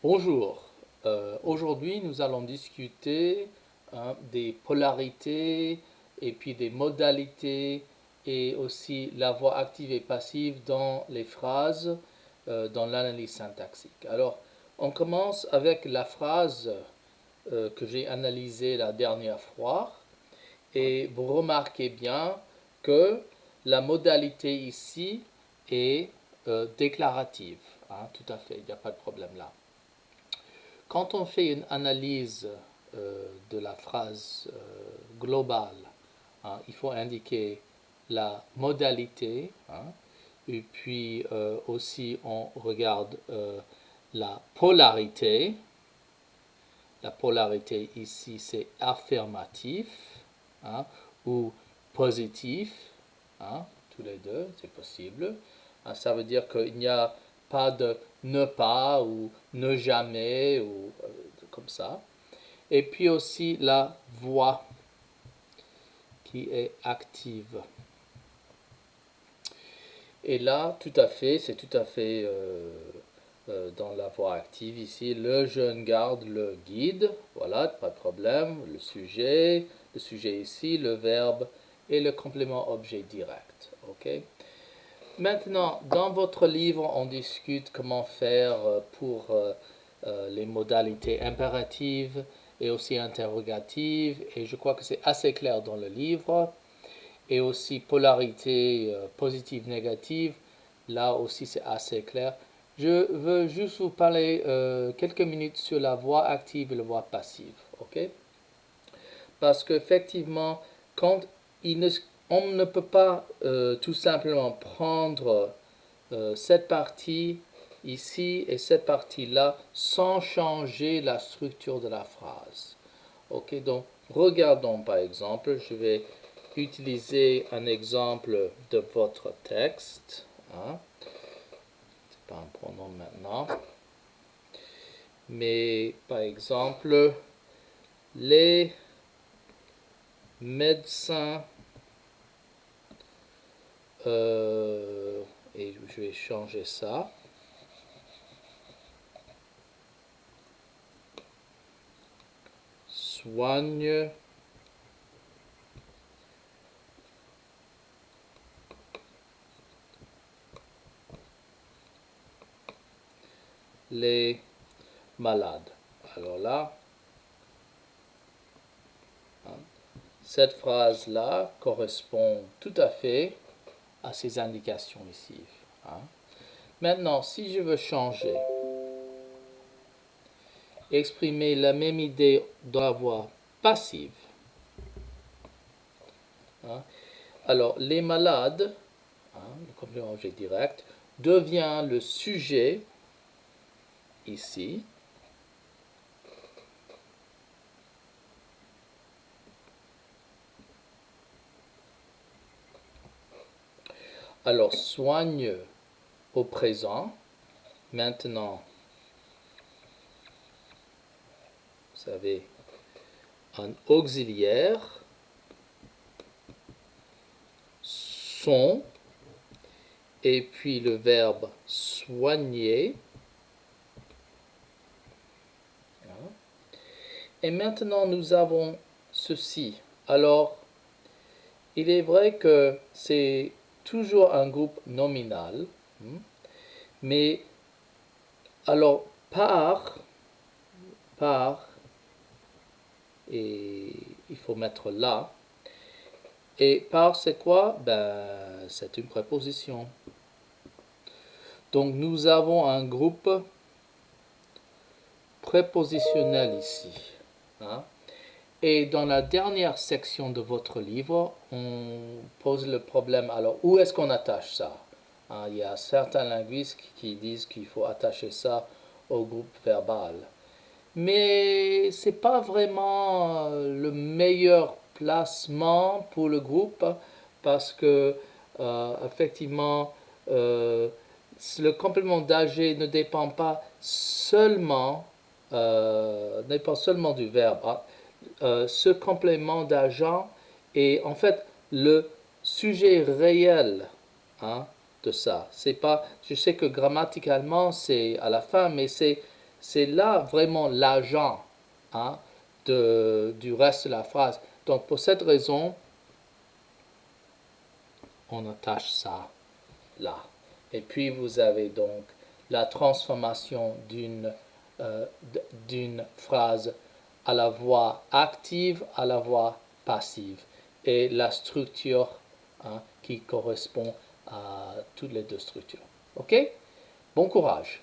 Bonjour. Aujourd'hui, nous allons discuter des polarités et puis des modalités et aussi la voix active et passive dans les phrases dans l'analyse syntaxique. Alors, on commence avec la phrase que j'ai analysée la dernière fois et vous remarquez bien que la modalité ici est déclarative. Tout à fait, il n'y a pas de problème là. Quand on fait une analyse de la phrase globale, il faut indiquer la modalité, et puis aussi on regarde la polarité. La polarité ici c'est affirmatif ou positif, tous les deux, c'est possible. Ça veut dire qu'il n'y a pas de ne pas ou ne jamais ou comme ça. Et puis aussi la voix qui est active. Et là, tout à fait, c'est tout à fait dans la voix active ici. Le jeune garde le guide. Voilà, pas de problème. Le sujet ici, le verbe et le complément objet direct. OK? Maintenant, dans votre livre, on discute comment faire pour les modalités impératives et aussi interrogatives. Et je crois que c'est assez clair dans le livre. Et aussi polarité positive, négative. Là aussi, c'est assez clair. Je veux juste vous parler quelques minutes sur la voix active et la voix passive. OK? Parce qu'effectivement, quand on ne peut pas tout simplement prendre cette partie ici et cette partie-là sans changer la structure de la phrase. Ok, donc regardons par exemple, je vais utiliser un exemple de votre texte. C'est pas un pronom maintenant. Mais par exemple, les médecins, et je vais changer ça. Soigne les malades. Alors là, cette phrase-là correspond tout à fait à ces indications ici. Maintenant, si je veux changer, exprimer la même idée dans la voix passive, alors les malades, le complément objet direct, devient le sujet ici. Alors soigne au présent. Maintenant, vous avez un auxiliaire, son, et puis le verbe soigner. Et maintenant, nous avons ceci. Alors, il est vrai que c'est toujours un groupe nominal, mais alors par, et il faut mettre là, et par c'est quoi? Ben, c'est une préposition. Donc nous avons un groupe prépositionnel ici. Et dans la dernière section de votre livre, on pose le problème, alors où est-ce qu'on attache ça? Il y a certains linguistes qui disent qu'il faut attacher ça au groupe verbal. Mais ce n'est pas vraiment le meilleur placement pour le groupe parce que, effectivement, le complément d'AG ne dépend pas seulement, du verbe. Ce complément d'agent est en fait le sujet réel de ça. C'est pas, je sais que grammaticalement c'est à la fin, mais c'est là vraiment l'agent hein, du reste de la phrase. Donc pour cette raison, on attache ça là. Et puis vous avez donc la transformation d'une phrase à la voix active à la voix passive et la structure hein, qui correspond à toutes les deux structures. OK? Bon courage!